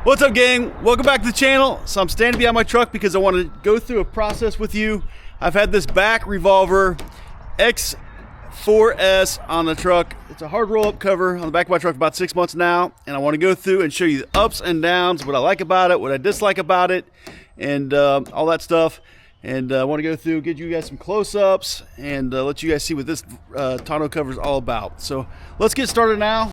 What's up, gang? Welcome back to the channel. So I'm standing behind my truck because I want to go through a process with you. I've had this BAK Revolver X4s on the truck. It's a hard roll-up cover on the back of my truck for about 6 months now, and I want to go through and show you the ups and downs, what I like about it, what I dislike about it, and all that stuff. And I want to go through, get you guys some close-ups, and let you guys see what this tonneau cover is all about. So let's get started now.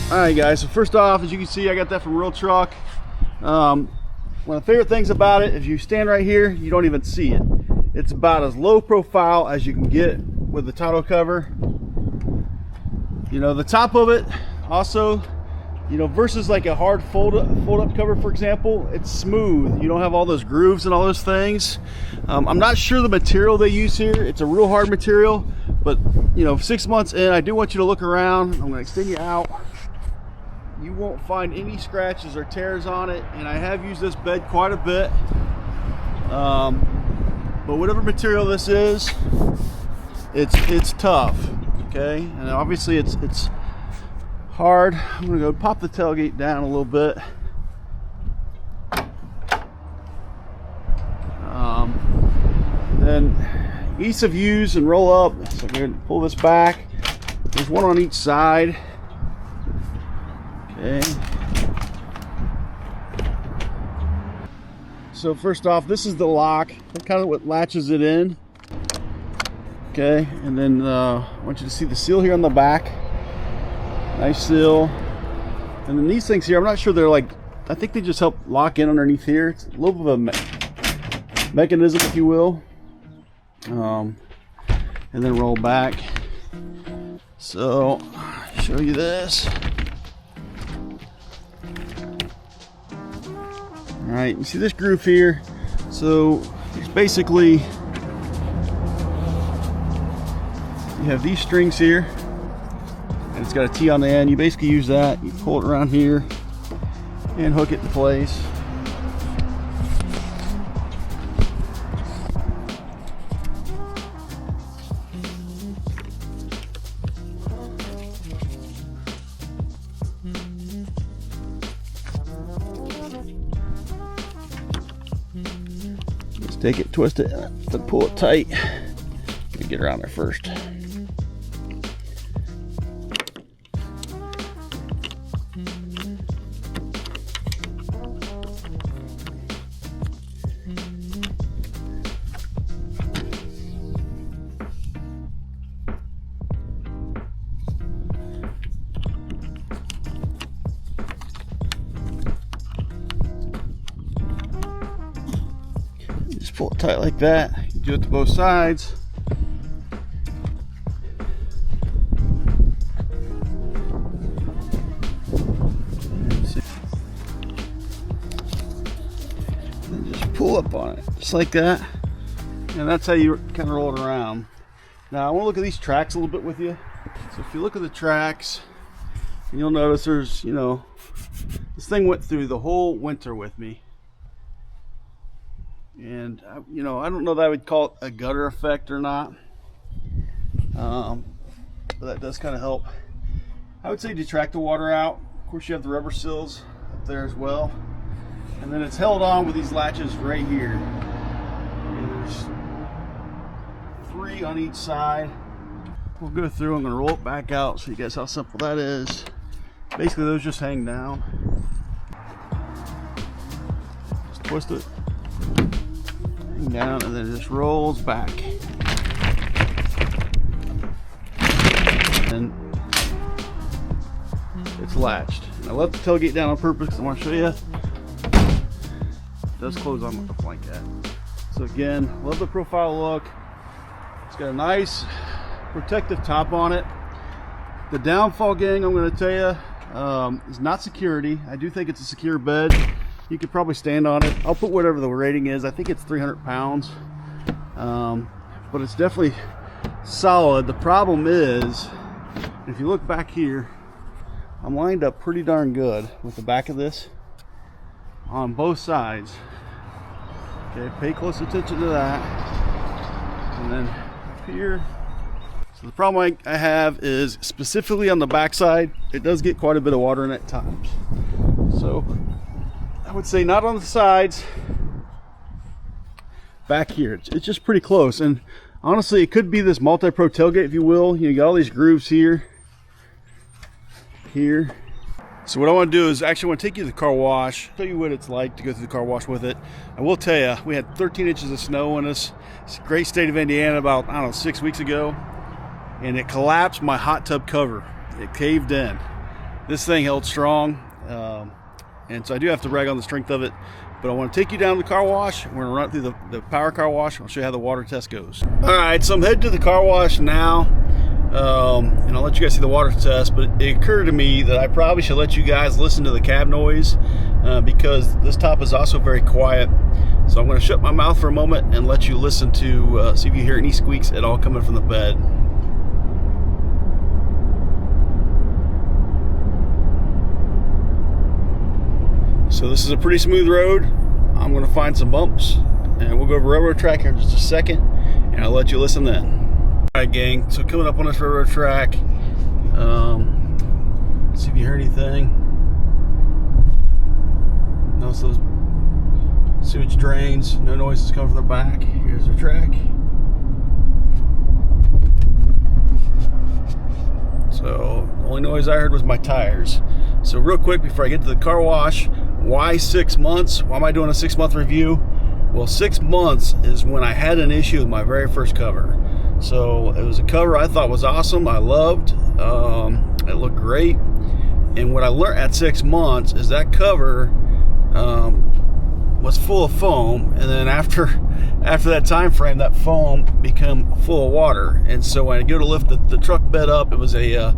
Alright guys, so first off, as you can see, I got that from Real Truck. One of the favorite things about it, if you stand right here, you don't even see it. It's about as low profile as you can get with the tonneau cover. You know, the top of it also, you know, versus like a hard fold up cover, for example, it's smooth. You don't have all those grooves and all those things. I'm not sure the material they use here. It's a real hard material, but you know, 6 months in, I do want you to look around. I'm going to extend you out. You won't find any scratches or tears on it, and I have used this bed quite a bit. But whatever material this is, it's tough. Okay, and obviously it's hard. I'm gonna go pop the tailgate down a little bit. Then ease of use and roll up. So I'm gonna pull this back. There's one on each side. Okay. So first off, this is the lock. That's kind of what latches it in. Okay, and then I want you to see the seal here on the back. Nice seal. And then these things here, I'm not sure they're like, I think they just help lock in underneath here. It's a little bit of a mechanism, if you will. And then roll back. So, show you this. All right, you see this groove here? So it's basically, you have these strings here, and it's got a T on the end. You basically use that, you pull it around here and hook it in place. Take it, twist it, and pull it tight. Let me get around there first. Pull it tight like that. You do it to both sides. And just pull up on it, just like that. And that's how you kind of roll it around. Now I want to look at these tracks a little bit with you. So if you look at the tracks, and you'll notice there's, you know, this thing went through the whole winter with me. And you know, I don't know that I would call it a gutter effect or not, but that does kind of help. I would say detract the water out. Of course, you have the rubber seals up there as well, and then it's held on with these latches right here. And there's 3 on each side. We'll go through. I'm going to roll it back out so you guys how simple that is. Basically, those just hang down. Just twist it down, and then it just rolls back, and it's latched. And I left the tailgate down on purpose because I want to show you it does close on with the blanket. So again, love the profile look. It's got a nice protective top on it. The downfall, gang, I'm going to tell you, is not security. I do think it's a secure bed. You could probably stand on it. I'll put whatever the rating is. I think it's 300 pounds. But it's definitely solid. The problem is, if you look back here, I'm lined up pretty darn good with the back of this on both sides. Okay, pay close attention to that. And then up here, The problem I have is specifically on the backside, it does get quite a bit of water in at times. So I would say not on the sides, back here. It's just pretty close. And honestly, it could be this multi-pro tailgate, if you will. You got all these grooves here. So what I want to do is actually want to take you to the car wash, show you what it's like to go through the car wash with it. I will tell you, we had 13 inches of snow in this great state of Indiana about, I don't know, 6 weeks ago, and it collapsed my hot tub cover. It caved in. This thing held strong, and so I do have to brag on the strength of it. But I want to take you down to the car wash. We're going to run through the power car wash. I'll show you how the water test goes. All right, so I'm headed to the car wash now. And I'll let you guys see the water test, but it occurred to me that I probably should let you guys listen to the cab noise because this top is also very quiet. So I'm going to shut my mouth for a moment and let you listen to see if you hear any squeaks at all coming from the bed. So this is a pretty smooth road. I'm going to find some bumps and we'll go over railroad track here in just a second, and I'll let you listen then. Alright gang, so coming up on this railroad track, see if you hear anything. Notice those sewage drains, no noises coming from the back. Here's the track. So the only noise I heard was my tires. So real quick before I get to the car wash, why 6 months? Why am I doing a 6-month review? Well, 6 months is when I had an issue with my very first cover. So it was a cover I thought was awesome. I loved. It looked great. And what I learned at 6 months is that cover was full of foam, and then after that time frame, that foam became full of water. And so when I go to lift the truck bed up, it was a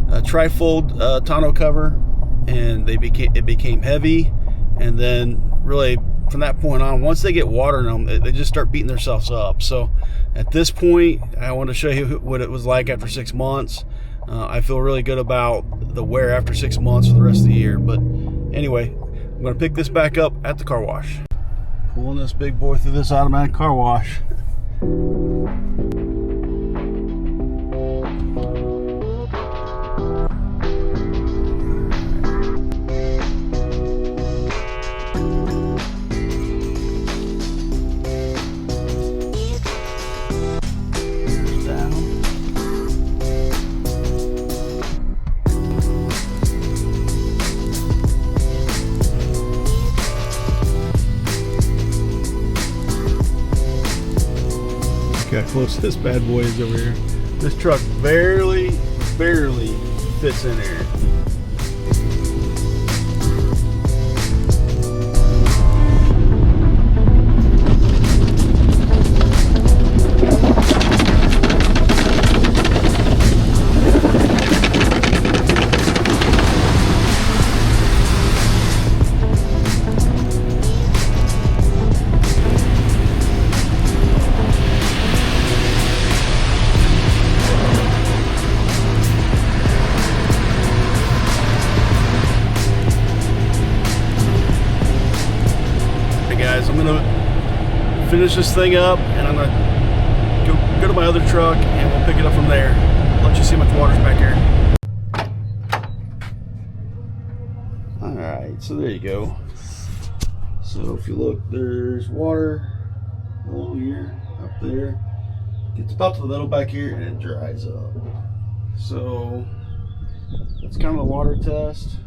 trifold tonneau cover, and it became heavy. And then really from that point on, once they get water in them, they just start beating themselves up. So at this point, I want to show you what it was like after 6 months. I feel really good about the wear after 6 months for the rest of the year. But anyway, I'm going to pick this back up at the car wash. Pulling this big boy through this automatic car wash. Look how close this bad boy is over here. This truck barely fits in there. I'm gonna finish this thing up, and I'm gonna go to my other truck, and we'll pick it up from there. Let you see how much water's back here. All right, so there you go. So if you look, there's water along here, up there. Gets about to the middle back here, and it dries up. So that's kind of the water test.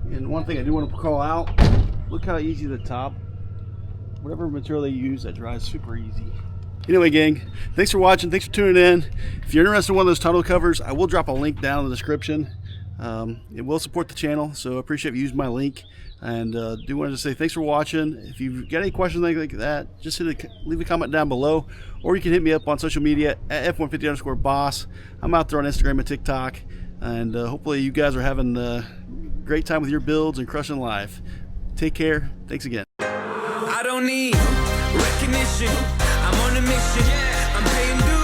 And one thing I do want to call out, look how easy the top, whatever material they use, that dries super easy. Anyway gang, thanks for watching, thanks for tuning in. If you're interested in one of those tonneau covers, I will drop a link down in the description. It will support the channel, so I appreciate if you use my link. And do want to say thanks for watching. If you've got any questions like that, just leave a comment down below, or you can hit me up on social media at F150_boss. I'm out there on Instagram and TikTok, and hopefully you guys are having a great time with your builds and crushing life. Take care. Thanks again. I don't need recognition. I'm on a mission. I'm paying dues.